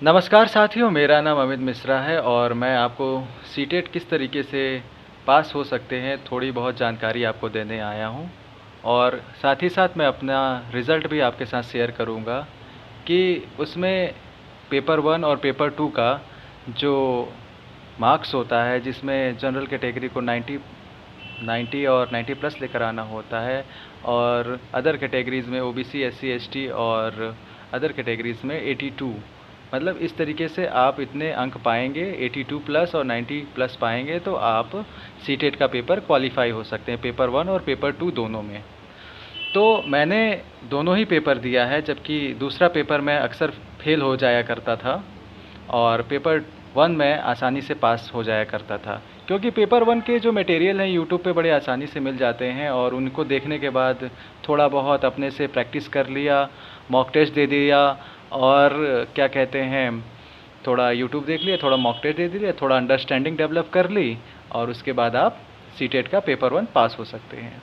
नमस्कार साथियों, मेरा नाम अमित मिश्रा है और मैं आपको सीटेट किस तरीके से पास हो सकते हैं, थोड़ी बहुत जानकारी आपको देने आया हूँ। और साथ ही साथ मैं अपना रिज़ल्ट भी आपके साथ शेयर करूँगा कि उसमें पेपर 1 और पेपर 2 का जो मार्क्स होता है, जिसमें जनरल कैटेगरी को 90 और 90 प्लस लेकर आना होता है, और अदर कैटेगरीज़ में ओबीसी, एससी, एसटी और अदर कैटेगरीज़ में 82, मतलब इस तरीके से आप इतने अंक पाएंगे, 82 प्लस और 90 प्लस पाएंगे तो आप सीटेट का पेपर क्वालिफाई हो सकते हैं, पेपर 1 और पेपर 2 दोनों में। तो मैंने दोनों ही पेपर दिया है, जबकि दूसरा पेपर मैं अक्सर फेल हो जाया करता था और पेपर 1 में आसानी से पास हो जाया करता था, क्योंकि पेपर 1 के जो मटेरियल हैं यूट्यूब पे बड़े आसानी से मिल जाते हैं और उनको देखने के बाद थोड़ा बहुत अपने से प्रैक्टिस कर लिया, मॉक टेस्ट दे दिया और क्या कहते हैं, थोड़ा यूट्यूब देख लिया, थोड़ा मॉक टेस्ट दे दिया, थोड़ा अंडरस्टैंडिंग डेवलप कर ली और उसके बाद आप सीटेट का पेपर 1 पास हो सकते हैं।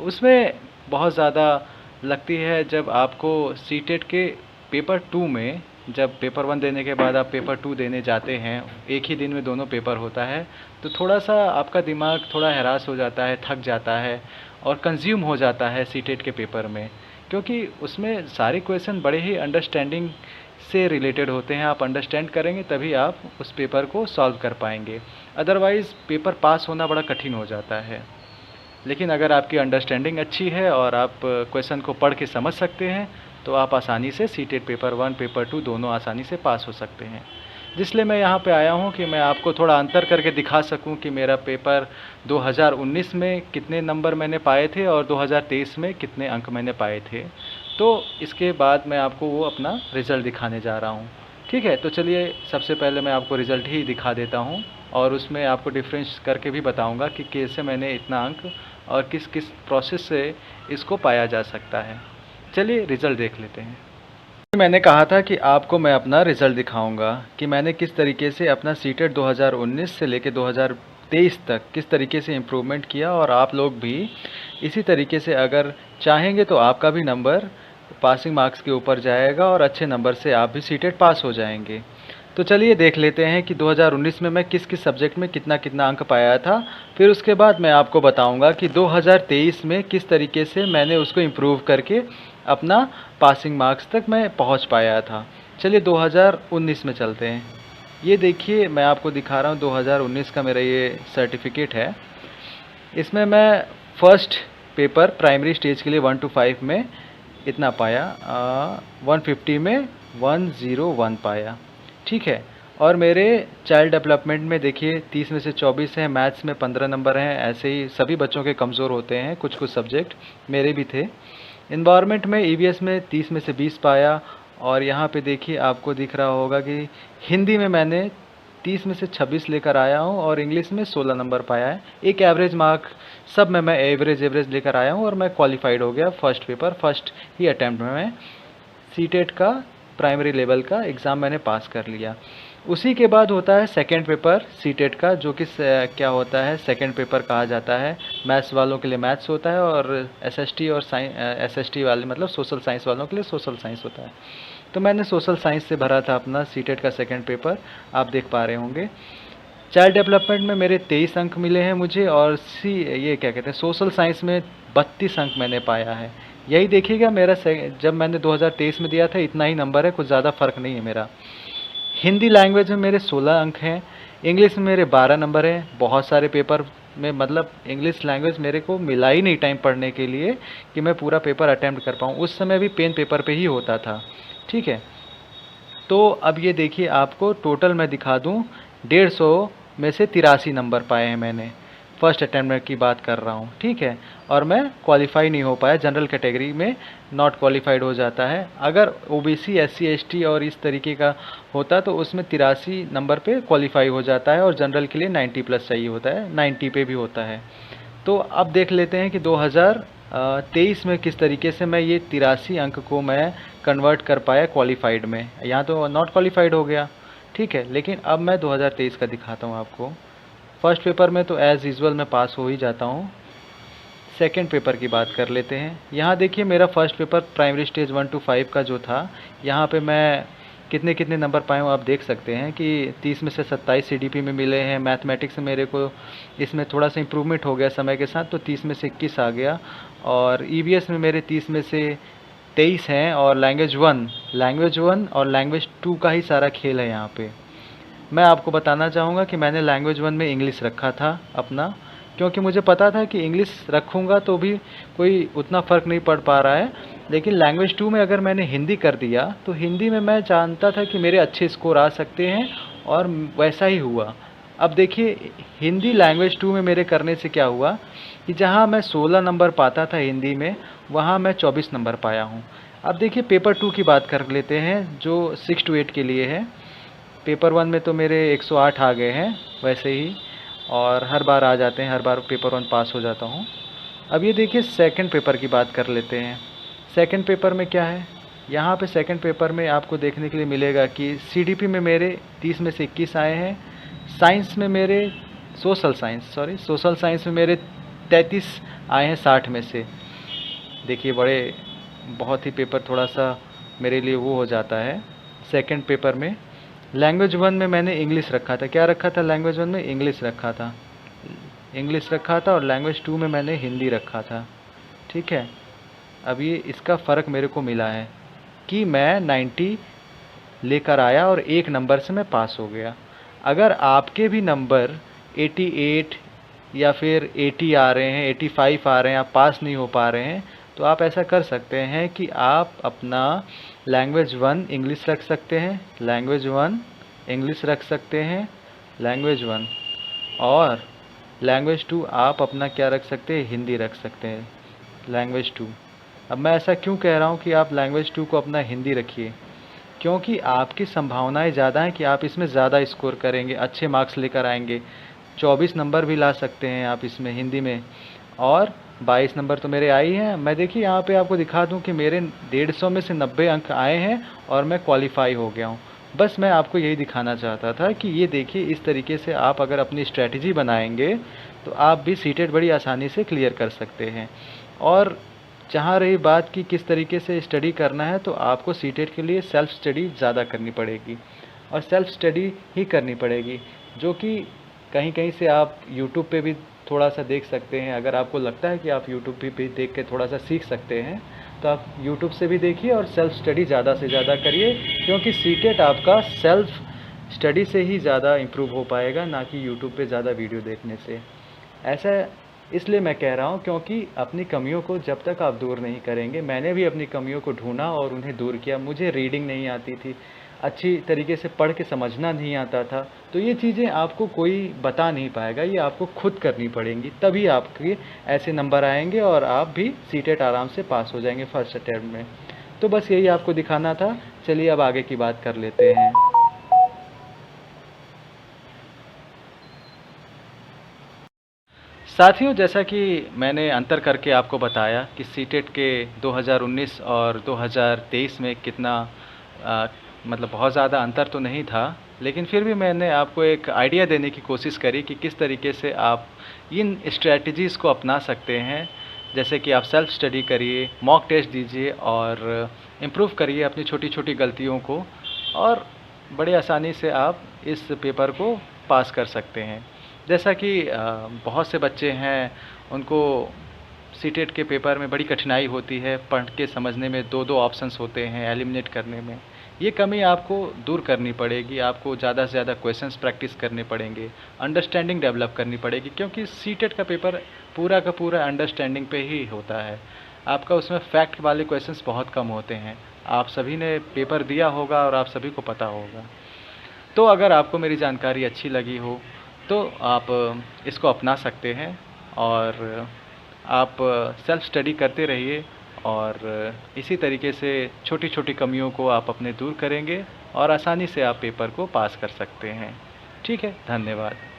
उसमें बहुत ज़्यादा लगती है जब आपको सीटेट के पेपर 2 में, जब पेपर 1 देने के बाद आप पेपर 2 देने जाते हैं, एक ही दिन में दोनों पेपर होता है, तो थोड़ा सा आपका दिमाग थोड़ा हैरास हो जाता है, थक जाता है और कंज्यूम हो जाता है सीटेट के पेपर में, क्योंकि उसमें सारे क्वेश्चन बड़े ही अंडरस्टैंडिंग से रिलेटेड होते हैं। आप अंडरस्टैंड करेंगे तभी आप उस पेपर को सॉल्व कर पाएंगे, अदरवाइज़ पेपर पास होना बड़ा कठिन हो जाता है। लेकिन अगर आपकी अंडरस्टैंडिंग अच्छी है और आप क्वेश्चन को पढ़ के समझ सकते हैं, तो आप आसानी से सीटेट पेपर 1, पेपर 2 दोनों आसानी से पास हो सकते हैं। जिसलिए मैं यहाँ पे आया हूँ कि मैं आपको थोड़ा अंतर करके दिखा सकूँ कि मेरा पेपर 2019 में कितने नंबर मैंने पाए थे और 2023 में कितने अंक मैंने पाए थे। तो इसके बाद मैं आपको वो अपना रिज़ल्ट दिखाने जा रहा हूँ। ठीक है, तो चलिए सबसे पहले मैं आपको रिज़ल्ट ही दिखा देता हूँ और उसमें आपको डिफरेंस करके भी बताऊँगा कि कैसे मैंने इतना अंक और किस किस प्रोसेस से इसको पाया जा सकता है। चलिए रिज़ल्ट देख लेते हैं। मैंने कहा था कि आपको मैं अपना रिज़ल्ट दिखाऊंगा कि मैंने किस तरीके से अपना सीटेट 2019 से लेके 2023 तक किस तरीके से इम्प्रूवमेंट किया, और आप लोग भी इसी तरीके से अगर चाहेंगे तो आपका भी नंबर पासिंग मार्क्स के ऊपर जाएगा और अच्छे नंबर से आप भी सीटेट पास हो जाएंगे। तो चलिए देख लेते हैं कि 2019 में मैं किस किस सब्जेक्ट में कितना कितना अंक पाया था। फिर उसके बाद मैं आपको बताऊंगा कि 2023 में किस तरीके से मैंने उसको इम्प्रूव करके अपना पासिंग मार्क्स तक मैं पहुंच पाया था। चलिए 2019 में चलते हैं। ये देखिए मैं आपको दिखा रहा हूँ 2019 का मेरा ये सर्टिफिकेट है। इसमें मैं फर्स्ट पेपर प्राइमरी स्टेज के लिए 1 to 5 में इतना पाया, 150 में 101 पाया। ठीक है, और मेरे चाइल्ड डेवलपमेंट में देखिए 30 में से 24 हैं, मैथ्स में 15 नंबर हैं। ऐसे ही सभी बच्चों के कमज़ोर होते हैं, कुछ कुछ सब्जेक्ट मेरे भी थे। इन्वायरमेंट में ईवीएस में 30 में से 20 पाया, और यहाँ पे देखिए आपको दिख रहा होगा कि हिंदी में मैंने 30 में से 26 लेकर आया हूँ और इंग्लिश में 16 नंबर पाया है। एक एवरेज मार्क, सब में मैं एवरेज लेकर आया हूँ और मैं क्वालिफाइड हो गया फर्स्ट पेपर, फर्स्ट ही अटैम्प्ट में मैं सीटेट का प्राइमरी लेवल का एग्ज़ाम मैंने पास कर लिया। उसी के बाद होता है सेकंड पेपर सीटेट का, जो कि क्या होता है, सेकंड पेपर कहा जाता है। मैथ्स वालों के लिए मैथ्स होता है और एसएसटी और एसएसटी वाले मतलब सोशल साइंस वालों के लिए सोशल साइंस होता है। तो मैंने सोशल साइंस से भरा था अपना सीटेट का सेकंड पेपर, आप देख पा रहे होंगे। चाइल्ड डेवलपमेंट में मेरे 23 अंक मिले हैं मुझे, और ये क्या कहते हैं, सोशल साइंस में 32 अंक मैंने पाया है। यही देखिएगा मेरा जब मैंने 2023 में दिया था इतना ही नंबर है, कुछ ज़्यादा फ़र्क नहीं है मेरा। हिंदी लैंग्वेज में मेरे 16 अंक हैं, इंग्लिश में मेरे 12 नंबर हैं। बहुत सारे पेपर में मतलब इंग्लिश लैंग्वेज मेरे को मिला ही नहीं टाइम पढ़ने के लिए कि मैं पूरा पेपर अटैम्प्ट कर पाऊँ। उस समय भी पेन पेपर पे ही होता था। ठीक है, तो अब ये देखिए आपको टोटल मैं दिखा दूँ, 150 में से 83 नंबर पाए हैं मैंने, फर्स्ट अटैम्प्ट की बात कर रहा हूँ। ठीक है, और मैं क्वालिफाई नहीं हो पाया, जनरल कैटेगरी में नॉट क्वालिफाइड हो जाता है। अगर ओबीसी, एससी, एसटी और इस तरीके का होता तो उसमें 83 नंबर पे क्वालिफाई हो जाता है और जनरल के लिए 90 प्लस चाहिए होता है, 90 पे भी होता है। तो अब देख लेते हैं कि 2023 में किस तरीके से मैं ये 83 अंक को मैं कन्वर्ट कर पाया क्वालिफाइड में। यहाँ तो नॉट क्वालिफाइड हो गया। ठीक है, लेकिन अब मैं 2023 का दिखाता हूँ आपको। फर्स्ट पेपर में तो एज़ यूजुअल मैं पास हो ही जाता हूँ। सेकंड पेपर की बात कर लेते हैं। यहाँ देखिए मेरा first paper primary stage 1 to 5 का जो था, यहाँ पे मैं कितने कितने नंबर पाए हूँ आप देख सकते हैं कि 30 में से 27 सीडीपी में मिले हैं। मैथमेटिक्स में मेरे को इसमें थोड़ा सा इम्प्रूवमेंट हो गया समय के साथ, तो 30 में से 21 आ गया। और ईवीएस में मेरे 30 में से 23 हैं। और लैंग्वेज वन और लैंग्वेज 2 का ही सारा खेल है यहाँ पे। मैं आपको बताना चाहूँगा कि मैंने लैंग्वेज 1 में इंग्लिश रखा था अपना, क्योंकि मुझे पता था कि इंग्लिश रखूँगा तो भी कोई उतना फ़र्क नहीं पड़ पा रहा है। लेकिन लैंग्वेज 2 में अगर मैंने हिंदी कर दिया तो हिंदी में मैं जानता था कि मेरे अच्छे स्कोर आ सकते हैं, और वैसा ही हुआ। अब देखिए, हिंदी लैंग्वेज 2 में मेरे करने से क्या हुआ कि जहाँ मैं 16 नंबर पाता था हिंदी में, वहाँ मैं 24 नंबर पाया हूँ। अब देखिए, पेपर 2 की बात कर लेते हैं जो 6 to 8 के लिए है। पेपर 1 में तो मेरे 108 आ गए हैं वैसे ही, और हर बार आ जाते हैं, हर बार पेपर 1 पास हो जाता हूँ। अब ये देखिए, सेकंड पेपर की बात कर लेते हैं। सेकंड पेपर में क्या है, यहाँ पे सेकंड पेपर में आपको देखने के लिए मिलेगा कि सीडीपी में मेरे 30 में से 21 आए हैं। साइंस में मेरे सोशल साइंस में मेरे 33 आए हैं 60 में से। देखिए, बहुत ही पेपर थोड़ा सा मेरे लिए वो हो जाता है। सेकंड पेपर में लैंग्वेज 1 में मैंने इंग्लिश रखा था। क्या रखा था लैंग्वेज 1 में? इंग्लिश रखा था। और लैंग्वेज 2 में मैंने हिंदी रखा था। ठीक है, अब ये इसका फ़र्क मेरे को मिला है कि मैं 90 लेकर आया और एक नंबर से मैं पास हो गया। अगर आपके भी नंबर 88 या फिर 80 आ रहे हैं, 85 आ रहे हैं, आप पास नहीं हो पा रहे हैं, तो आप ऐसा कर सकते हैं कि आप अपना लैंग्वेज 1 इंग्लिश रख सकते हैं, लैंग्वेज 1 इंग्लिश रख सकते हैं, लैंग्वेज 1, और लैंग्वेज 2 आप अपना क्या रख सकते हैं? हिंदी रख सकते हैं, लैंग्वेज 2। अब मैं ऐसा क्यों कह रहा हूँ कि आप लैंग्वेज 2 को अपना हिंदी रखिए? क्योंकि आपकी संभावनाएं ज़्यादा हैं कि आप इसमें ज़्यादा स्कोर करेंगे, अच्छे मार्क्स लेकर आएंगे। 24 नंबर भी ला सकते हैं आप इसमें हिंदी में, और 22 नंबर तो मेरे आए ही हैं। मैं देखिए यहाँ पे आपको दिखा दूँ कि मेरे 150 में से 90 अंक आए हैं और मैं क्वालिफाई हो गया हूँ। बस मैं आपको यही दिखाना चाहता था कि ये देखिए, इस तरीके से आप अगर अपनी स्ट्रैटेजी बनाएंगे तो आप भी सीटेट बड़ी आसानी से क्लियर कर सकते हैं। और जहाँ रही बात कि किस तरीके से स्टडी करना है, तो आपको सीटेट के लिए सेल्फ़ स्टडी ज़्यादा करनी पड़ेगी, और सेल्फ़ स्टडी ही करनी पड़ेगी, जो कि कहीं कहीं से आप यूट्यूब पे भी थोड़ा सा देख सकते हैं। अगर आपको लगता है कि आप यूट्यूब पे भी देख के थोड़ा सा सीख सकते हैं, तो आप यूट्यूब से भी देखिए और सेल्फ़ स्टडी ज़्यादा से ज़्यादा करिए, क्योंकि सीटेट आपका सेल्फ़ स्टडी से ही ज़्यादा इम्प्रूव हो पाएगा, ना कि यूट्यूब पे ज़्यादा वीडियो देखने से। ऐसा इसलिए मैं कह रहा हूँ क्योंकि अपनी कमियों को जब तक आप दूर नहीं करेंगे, मैंने भी अपनी कमियों को ढूंढा और उन्हें दूर किया। मुझे रीडिंग नहीं आती थी, अच्छी तरीके से पढ़ के समझना नहीं आता था, तो ये चीज़ें आपको कोई बता नहीं पाएगा, ये आपको खुद करनी पड़ेंगी, तभी आपके ऐसे नंबर आएंगे और आप भी सीटेट आराम से पास हो जाएंगे फर्स्ट अटैम्प्ट में। तो बस यही आपको दिखाना था। चलिए अब आगे की बात कर लेते हैं। साथियों, जैसा कि मैंने अंतर करके आपको बताया कि सीटेट के 2019 और 2023 में कितना मतलब बहुत ज़्यादा अंतर तो नहीं था, लेकिन फिर भी मैंने आपको एक आइडिया देने की कोशिश करी कि किस तरीके से आप इन स्ट्रैटेजीज़ को अपना सकते हैं। जैसे कि आप सेल्फ़ स्टडी करिए, मॉक टेस्ट दीजिए और इम्प्रूव करिए अपनी छोटी छोटी गलतियों को, और बड़ी आसानी से आप इस पेपर को पास कर सकते हैं। जैसा कि बहुत से बच्चे हैं, उनको सीटेट के पेपर में बड़ी कठिनाई होती है, पढ़ के समझने में 2-2 ऑप्शंस होते हैं, एलिमिनेट करने में। ये कमी आपको दूर करनी पड़ेगी, आपको ज़्यादा से ज़्यादा क्वेश्चंस प्रैक्टिस करने पड़ेंगे, अंडरस्टैंडिंग डेवलप करनी पड़ेगी, क्योंकि सीटेट का पेपर पूरा का पूरा अंडरस्टैंडिंग पे ही होता है। आपका उसमें फैक्ट वाले क्वेश्चंस बहुत कम होते हैं। आप सभी ने पेपर दिया होगा और आप सभी को पता होगा। तो अगर आपको मेरी जानकारी अच्छी लगी हो तो आप इसको अपना सकते हैं, और आप सेल्फ़ स्टडी करते रहिए, और इसी तरीके से छोटी छोटी कमियों को आप अपने दूर करेंगे और आसानी से आप पेपर को पास कर सकते हैं। ठीक है, धन्यवाद।